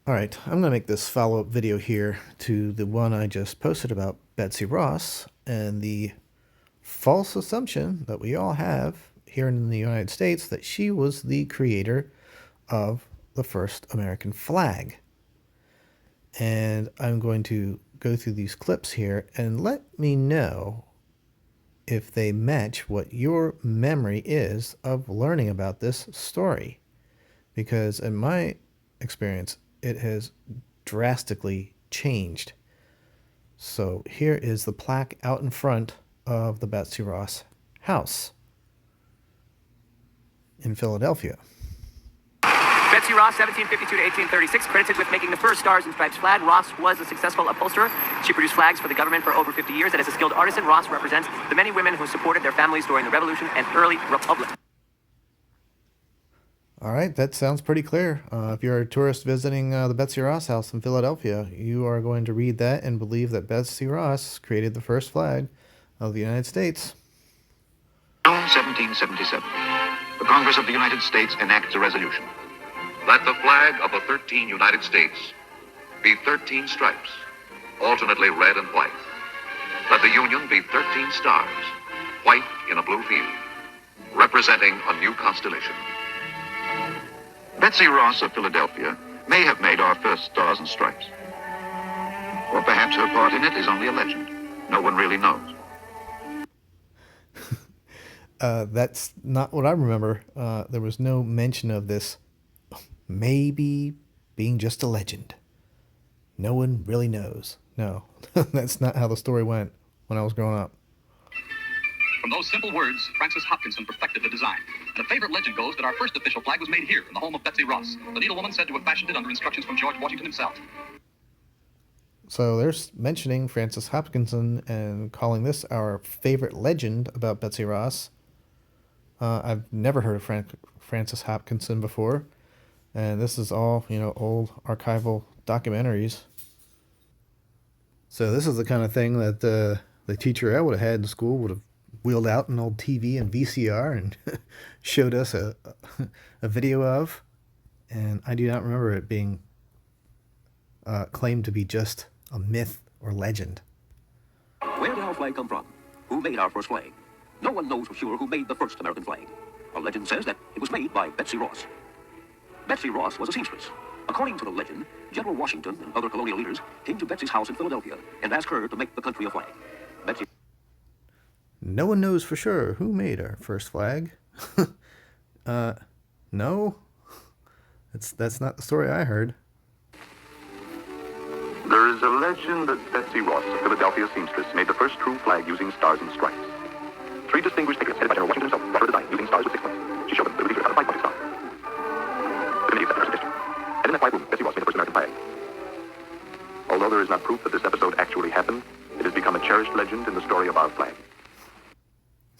All right, I'm going to make this follow-up video here to the one I just posted about Betsy Ross and the false assumption that we all have here in the United States that she was the creator of the first American flag. And I'm going to go through these clips here and let me know if they match what your memory is of learning about this story. Because in my experience, it has drastically changed. So here is the plaque out in front of the Betsy Ross house in Philadelphia. Betsy Ross, 1752 to 1836, credited with making the first Stars and Stripes flag. Ross was a successful upholsterer. She produced flags for the government for over 50 years, and as a skilled artisan, Ross represents the many women who supported their families during the Revolution and early Republic. All right, that sounds pretty clear. If you're a tourist visiting the Betsy Ross house in Philadelphia, you are going to read that and believe that Betsy Ross created the first flag of the United States. June 1777. The Congress of the United States enacts a resolution. Let the flag of the 13 United States be 13 stripes, alternately red and white. Let the Union be 13 stars, white in a blue field, representing a new constellation. Betsy Ross of Philadelphia may have made our first Stars and Stripes. Or perhaps her part in it is only a legend. No one really knows. That's not what I remember. There was no mention of this maybe being just a legend. No one really knows. No, that's not how the story went when I was growing up. From those simple words, Francis Hopkinson perfected the design. And a favorite legend goes that our first official flag was made here in the home of Betsy Ross, the needlewoman said to have fashioned it under instructions from George Washington himself. So there's mentioning Francis Hopkinson and calling this our favorite legend about Betsy Ross. I've never heard of Francis Hopkinson before. And this is all, old archival documentaries. So this is the kind of thing that the teacher I would have had in school would have wheeled out an old TV and VCR and showed us a video of. And I do not remember it being claimed to be just a myth or legend. Where did our flag come from? Who made our first flag? No one knows for sure who made the first American flag. A legend says that it was made by Betsy Ross. Betsy Ross was a seamstress. According to the legend, General Washington and other colonial leaders came to Betsy's house in Philadelphia and asked her to make the country a flag. Betsy... No one knows for sure who made our first flag. No. That's not the story I heard. There is a legend that Betsy Ross, a Philadelphia seamstress, made the first true flag using stars and stripes. 3 distinguished figures headed by General Washington himself brought her the design using stars with 6 points. She showed them the relief how to fight by the star. Eliminated that first history. And in that white room, Betsy Ross made the first American flag. Although there is not proof that this episode actually happened, it has become a cherished legend in the story of our flag.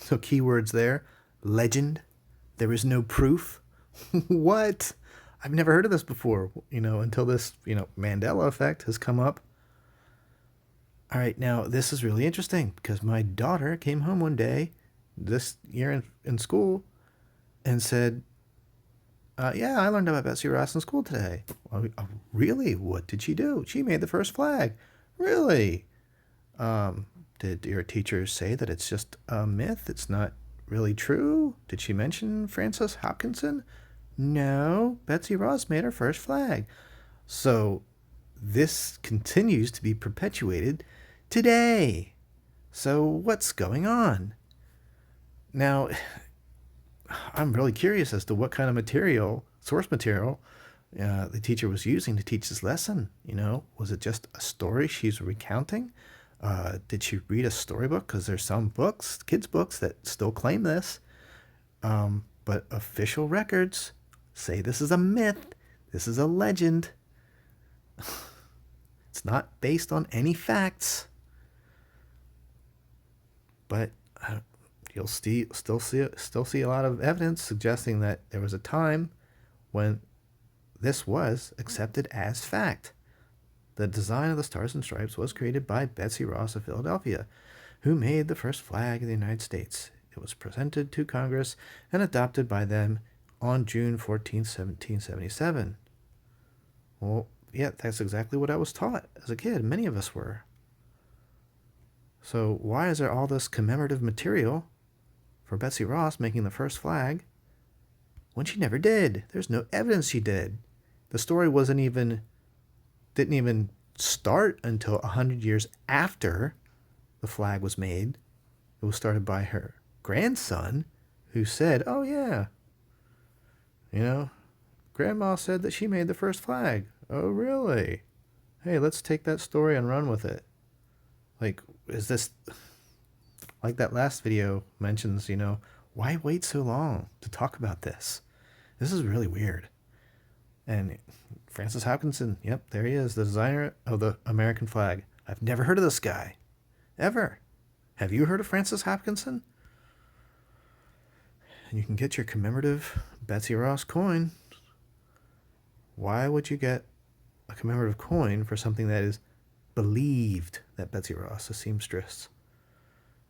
So keywords there. Legend. There is no proof. What? I've never heard of this before, until this, Mandela effect has come up. All right, now this is really interesting because my daughter came home one day this year in school and said, yeah, I learned about Betsy Ross in school today. Really? What did she do? She made the first flag. Really? Did your teacher say that it's just a myth? It's not really true? Did she mention Francis Hopkinson? No, Betsy Ross made her first flag. So this continues to be perpetuated today. So what's going on? Now, I'm really curious as to what kind of source material, the teacher was using to teach this lesson. Was it just a story she's recounting? Did she read a storybook? Because there's some books, kids' books, that still claim this. But official records say this is a myth. This is a legend. It's not based on any facts. But you'll still see a lot of evidence suggesting that there was a time when this was accepted as fact. The design of the Stars and Stripes was created by Betsy Ross of Philadelphia, who made the first flag of the United States. It was presented to Congress and adopted by them on June 14, 1777. Well, yeah, that's exactly what I was taught as a kid. Many of us were. So why is there all this commemorative material for Betsy Ross making the first flag when she never did? There's no evidence she did. The story didn't even start until 100 years after the flag was made. It was started by her grandson, who said, oh yeah, Grandma said that she made the first flag. Oh really? Hey, let's take that story and run with it. Like, is this, like that last video mentions, why wait so long to talk about this? This is really weird. And Francis Hopkinson, yep, there he is, the designer of the American flag. I've never heard of this guy. Ever. Have you heard of Francis Hopkinson? And you can get your commemorative Betsy Ross coin. Why would you get a commemorative coin for something that is believed that Betsy Ross, the seamstress,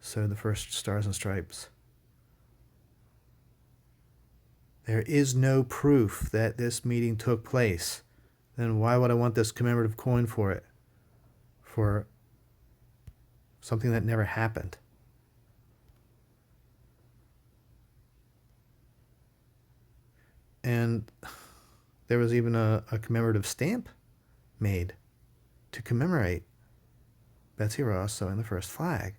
sewed the first Stars and Stripes? There is no proof that this meeting took place. Then why would I want this commemorative coin for it? For something that never happened. And there was even a commemorative stamp made to commemorate Betsy Ross sewing the first flag.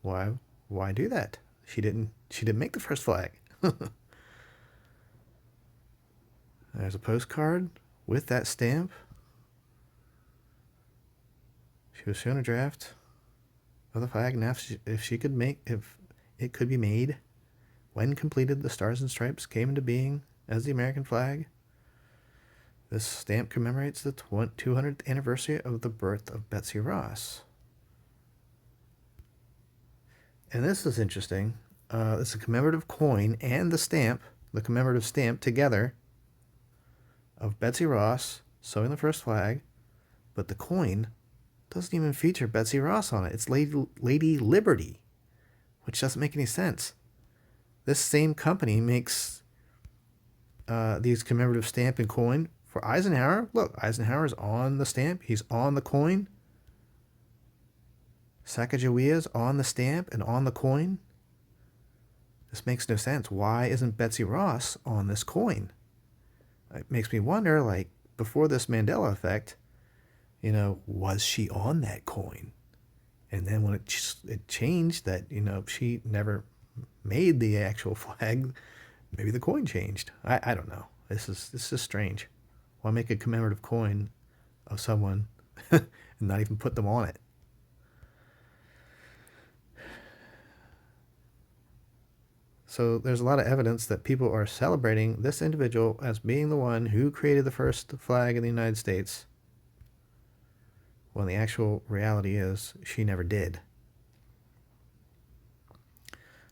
Why do that? She didn't make the first flag. There's a postcard with that stamp. She was shown a draft of the flag, and if it could be made, when completed, the Stars and Stripes came into being as the American flag. This stamp commemorates the 200th anniversary of the birth of Betsy Ross. And this is interesting. It's a commemorative coin and the commemorative stamp together of Betsy Ross sewing the first flag, but the coin doesn't even feature Betsy Ross on it. It's Lady Liberty, which doesn't make any sense. This same company makes these commemorative stamp and coin for Eisenhower. Look, Eisenhower's on the stamp. He's on the coin. Sacagawea's on the stamp and on the coin. This makes no sense. Why isn't Betsy Ross on this coin? It makes me wonder, like, before this Mandela effect, was she on that coin? And then when it changed that, she never made the actual flag, maybe the coin changed. I don't know. This is strange. Why make a commemorative coin of someone and not even put them on it? So there's a lot of evidence that people are celebrating this individual as being the one who created the first flag in the United States, when the actual reality is she never did.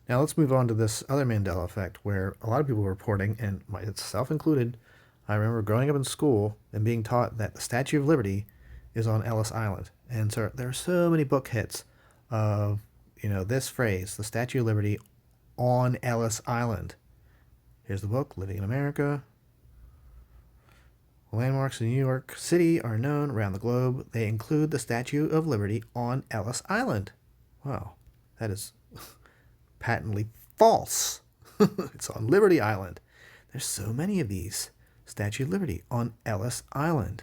Now let's move on to this other Mandela effect, where a lot of people were reporting, and myself included, I remember growing up in school and being taught that the Statue of Liberty is on Ellis Island. And so there are so many book hits of, this phrase, the Statue of Liberty on Ellis Island. Here's the book, Living in America. Landmarks in New York City are known around the globe. They include the Statue of Liberty on Ellis Island. Wow, that is patently false. It's on Liberty Island. There's so many of these. Statue of Liberty on Ellis Island.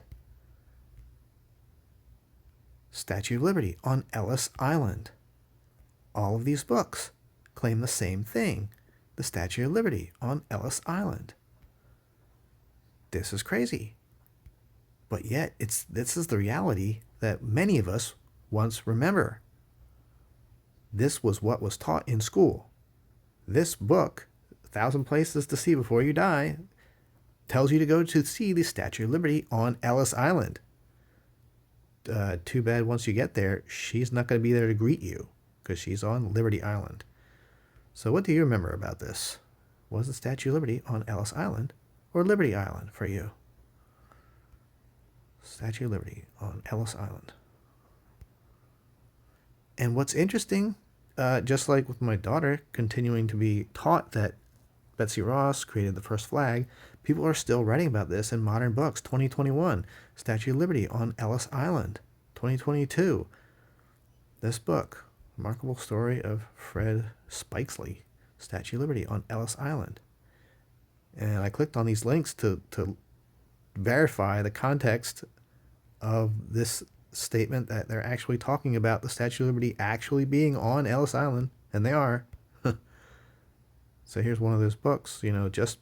Statue of Liberty on Ellis Island. All of these books claim the same thing. The Statue of Liberty on Ellis Island. This is crazy. But yet, this is the reality that many of us once remember. This was what was taught in school. This book, 1,000 Places to See Before You Die, tells you to go to see the Statue of Liberty on Ellis Island. Too bad once you get there, she's not going to be there to greet you, because she's on Liberty Island. So what do you remember about this? Was the Statue of Liberty on Ellis Island or Liberty Island for you? Statue of Liberty on Ellis Island. And what's interesting, just like with my daughter continuing to be taught that Betsy Ross created the first flag, People are still writing about this in modern books. 2021, Statue of Liberty on Ellis Island. 2022, this book, Remarkable Story of Fred Spikesley, Statue of Liberty on Ellis Island. And I clicked on these links to verify the context of this statement that they're actually talking about the Statue of Liberty actually being on Ellis Island, and they are. So here's one of those books, just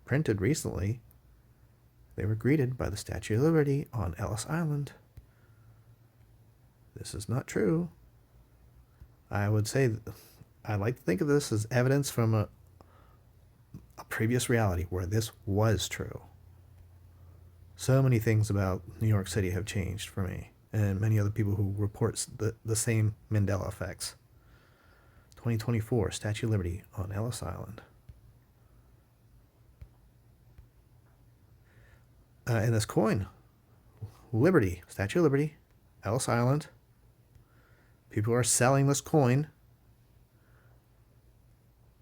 printed recently. They were greeted by the Statue of Liberty on Ellis Island. This is not true. I would say I like to think of this as evidence from a previous reality where this was true. So many things about New York City have changed for me and many other people who report the same Mandela effects. 2024, Statue of Liberty on Ellis Island. And this coin, Liberty, Statue of Liberty, Ellis Island. People are selling this coin.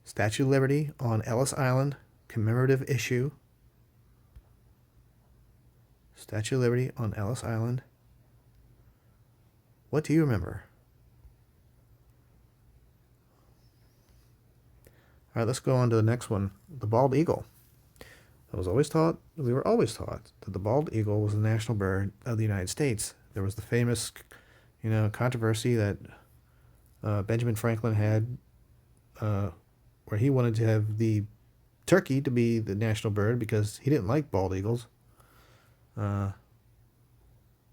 Statue of Liberty on Ellis Island, commemorative issue. Statue of Liberty on Ellis Island. What do you remember? All right, let's go on to the next one. The bald eagle. We were always taught that the bald eagle was the national bird of the United States. There was the famous, controversy that Benjamin Franklin had, where he wanted to have the turkey to be the national bird because he didn't like bald eagles. And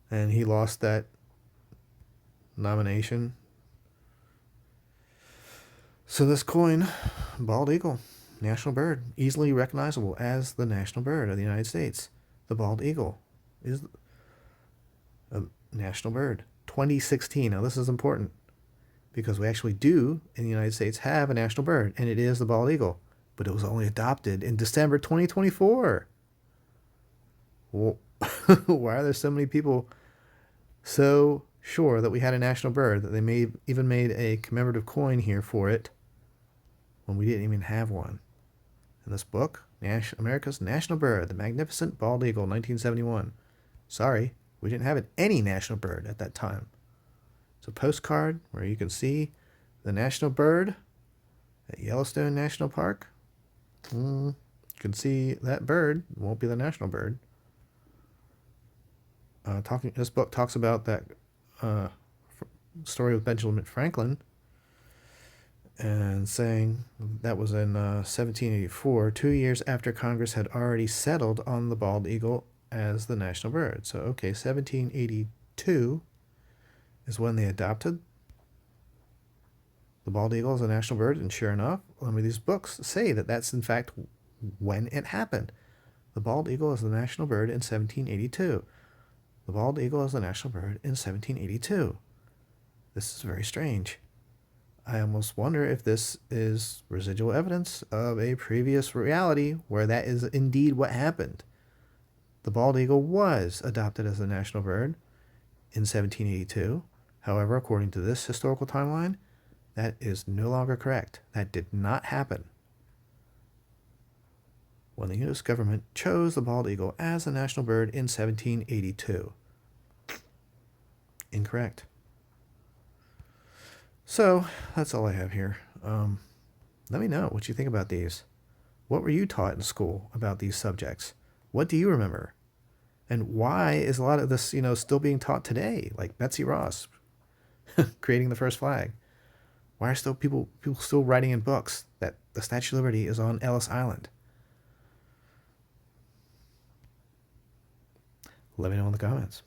he lost that nomination. So this coin, bald eagle, national bird, easily recognizable as the national bird of the United States. The bald eagle is a national bird. 2016. Now this is important because we actually do in the United States have a national bird, and it is the bald eagle, but it was only adopted in December 2024. Well, why are there so many people so sure that we had a national bird that they even made a commemorative coin here for it when we didn't even have one? In this book, America's National Bird, the Magnificent Bald Eagle, 1971. Sorry, we didn't have any national bird at that time. It's a postcard where you can see the national bird at Yellowstone National Park. You can see that bird. It won't be the national bird. This book talks about that story with Benjamin Franklin, and saying that was in 1784, 2 years after Congress had already settled on the bald eagle as the national bird. So, 1782 is when they adopted the bald eagle as a national bird, and sure enough, these books say that that's in fact when it happened. The bald eagle is the national bird in 1782. The bald eagle is the national bird in 1782. This is very strange. I almost wonder if this is residual evidence of a previous reality where that is indeed what happened. The bald eagle was adopted as the national bird in 1782. However, according to this historical timeline, that is no longer correct. That did not happen. When the U.S. government chose the bald eagle as the national bird in 1782. Incorrect. So, that's all I have here. Let me know what you think about these. What were you taught in school about these subjects? What do you remember? And why is a lot of this, still being taught today? Like Betsy Ross creating the first flag. Why are still people still writing in books that the Statue of Liberty is on Ellis Island? Let me know in the comments.